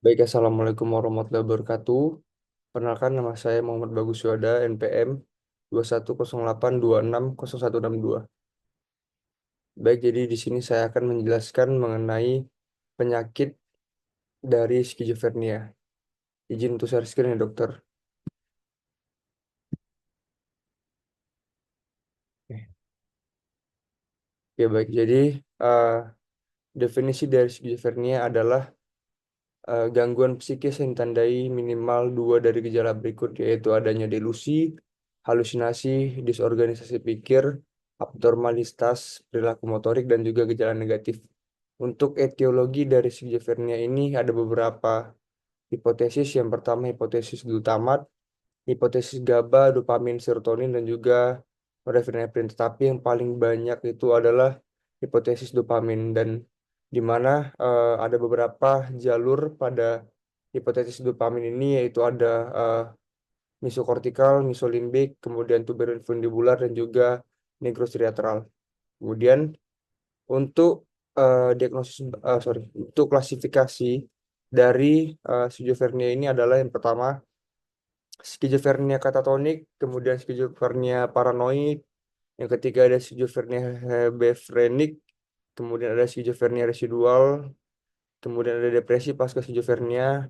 Baik, Assalamualaikum warahmatullahi wabarakatuh. Perkenalkan, nama saya Muhammad Bagus Yuada, NPM 2108260162. Baik, jadi di sini saya akan menjelaskan mengenai penyakit dari skizofrenia. Izin untuk share screen ya, dokter. Oke, baik. Jadi, eh, definisi dari skizofrenia adalah gangguan psikis yang ditandai minimal dua dari gejala berikut, yaitu adanya delusi, halusinasi, disorganisasi pikir, abnormalitas perilaku motorik, dan juga gejala negatif. Untuk etiologi dari skizofrenia ini ada beberapa hipotesis. Yang pertama, hipotesis glutamat, hipotesis GABA, dopamin, serotonin, dan juga norepinefrin. Tetapi yang paling banyak itu adalah hipotesis dopamin, dan di mana ada beberapa jalur pada hipotesis dopamin ini, yaitu ada mesokortikal, mesolimbik, kemudian tuberofundibular, dan juga negrostriateral. Kemudian untuk diagnosis, untuk klasifikasi dari skizofrenia ini adalah yang pertama skizofrenia katatonik, kemudian skizofrenia paranoid, yang ketiga ada skizofrenia hebefrenik, kemudian ada skizofrenia residual, kemudian ada depresi pasca skizofrenia,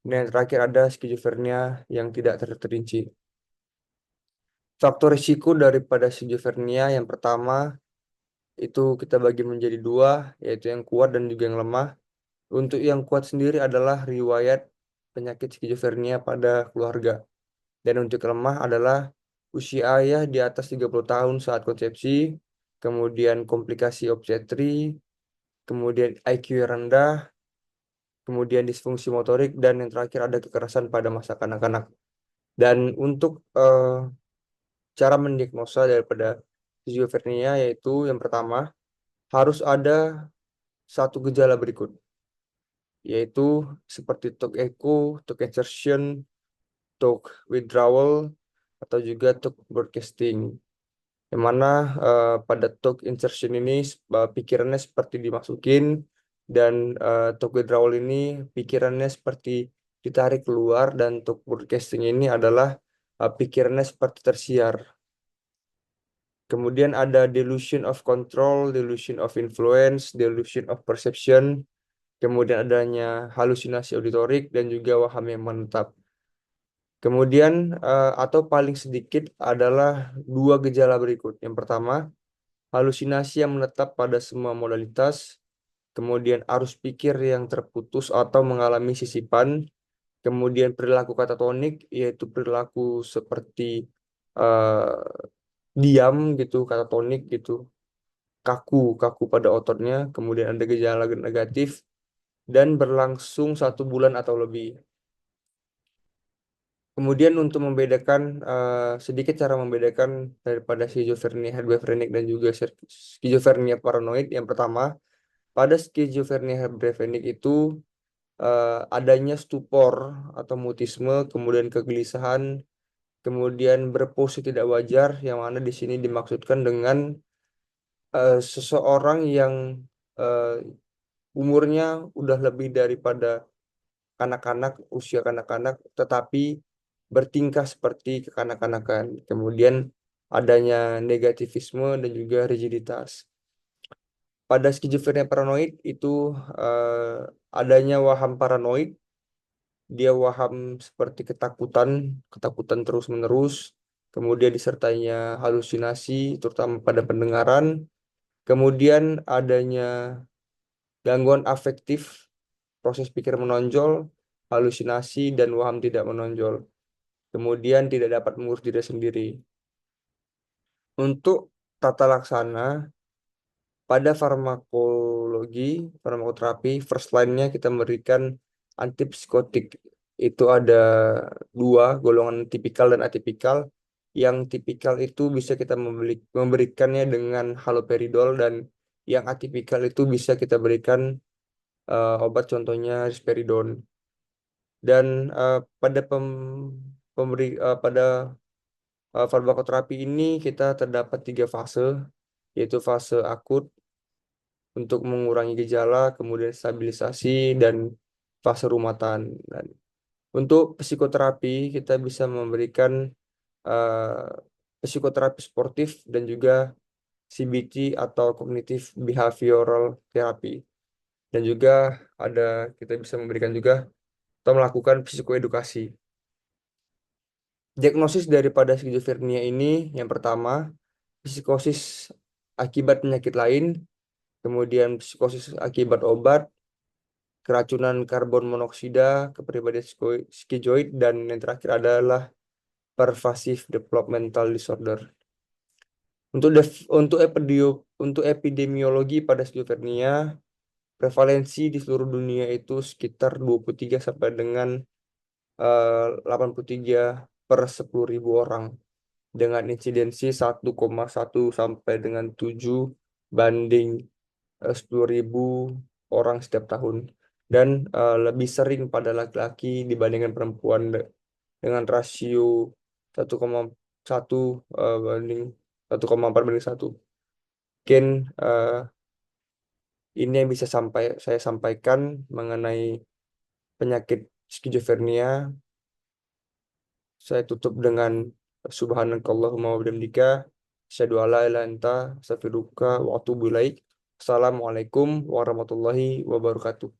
dan yang terakhir ada skizofrenia yang tidak terperinci. Faktor risiko daripada skizofrenia yang pertama itu kita bagi menjadi dua, yaitu yang kuat dan juga yang lemah. Untuk yang kuat sendiri adalah riwayat penyakit skizofrenia pada keluarga. Dan untuk yang lemah adalah usia ayah di atas 30 tahun saat konsepsi, kemudian komplikasi obstetri, kemudian IQ yang rendah, kemudian disfungsi motorik, dan yang terakhir ada kekerasan pada masa kanak-kanak. Dan untuk cara mendiagnosa daripada skizofrenia yaitu yang pertama harus ada satu gejala berikut, yaitu seperti talk echo, talk insertion, talk withdrawal, atau juga talk broadcasting. Yang mana pada talk insertion ini pikirannya seperti dimasukin, dan talk withdrawal ini pikirannya seperti ditarik keluar, dan talk broadcasting ini adalah pikirannya seperti tersiar. Kemudian ada delusion of control, delusion of influence, delusion of perception, kemudian adanya halusinasi auditorik, dan juga waham yang menetap. Kemudian atau paling sedikit adalah dua gejala berikut. Yang pertama, halusinasi yang menetap pada semua modalitas, kemudian arus pikir yang terputus atau mengalami sisipan, kemudian perilaku katatonik, yaitu perilaku seperti eh, diam gitu, katatonik gitu, kaku, kaku pada ototnya, kemudian ada gejala negatif, dan berlangsung 1 bulan atau lebih. Kemudian untuk membedakan sedikit cara membedakan daripada skizofrenia hebefrenik dan juga skizofrenia paranoid. Yang pertama, pada skizofrenia hebefrenik itu adanya stupor atau mutisme, kemudian kegelisahan, kemudian berpose tidak wajar, yang mana di sini dimaksudkan dengan seseorang yang eh, umurnya udah lebih daripada kanak-kanak, usia kanak-kanak, tetapi bertingkah seperti kekanak-kanakan. Kemudian adanya negativisme dan juga rigiditas. Pada skizofrenia paranoid itu eh, adanya waham paranoid, dia waham seperti ketakutan, ketakutan terus-menerus, kemudian disertainya halusinasi, terutama pada pendengaran, kemudian adanya gangguan afektif, proses pikir menonjol, halusinasi, dan waham tidak menonjol. Kemudian tidak dapat mengurus diri sendiri. Untuk tata laksana, pada farmakologi, farmakoterapi, first line-nya kita memberikan antipsikotik. Itu ada dua, golongan tipikal dan atipikal. Yang tipikal itu bisa kita memberikannya dengan haloperidol, dan yang atipikal itu bisa kita berikan obat contohnya risperidon. Dan pada pada farmakoterapi ini kita terdapat 3 fase, yaitu fase akut untuk mengurangi gejala, kemudian stabilisasi, dan fase rumahan. Dan untuk psikoterapi kita bisa memberikan psikoterapi sportif dan juga CBT atau cognitive behavioral therapy. Dan juga ada kita bisa memberikan juga atau melakukan psikoedukasi. Diagnosis daripada skizofrenia ini yang pertama, psikosis akibat penyakit lain, kemudian psikosis akibat obat, keracunan karbon monoksida, kepribadian skizoid, dan yang terakhir adalah pervasive developmental disorder. Untuk epidemiologi pada skizofrenia, prevalensi di seluruh dunia itu sekitar 23 sampai dengan 83 per 10.000 orang dengan insidensi 1,1 sampai dengan 7 banding 10.000 orang setiap tahun dan lebih sering pada laki-laki dibandingkan perempuan dengan rasio 1,1 banding 1,4 banding 1. Mungkin ini yang bisa saya sampaikan mengenai penyakit skizofrenia. Saya tutup dengan subhanakallahumma wa bihamdika asyhadu an la ilaha illa anta astaghfiruka wa atubu ilaik. Assalamualaikum warahmatullahi wabarakatuh.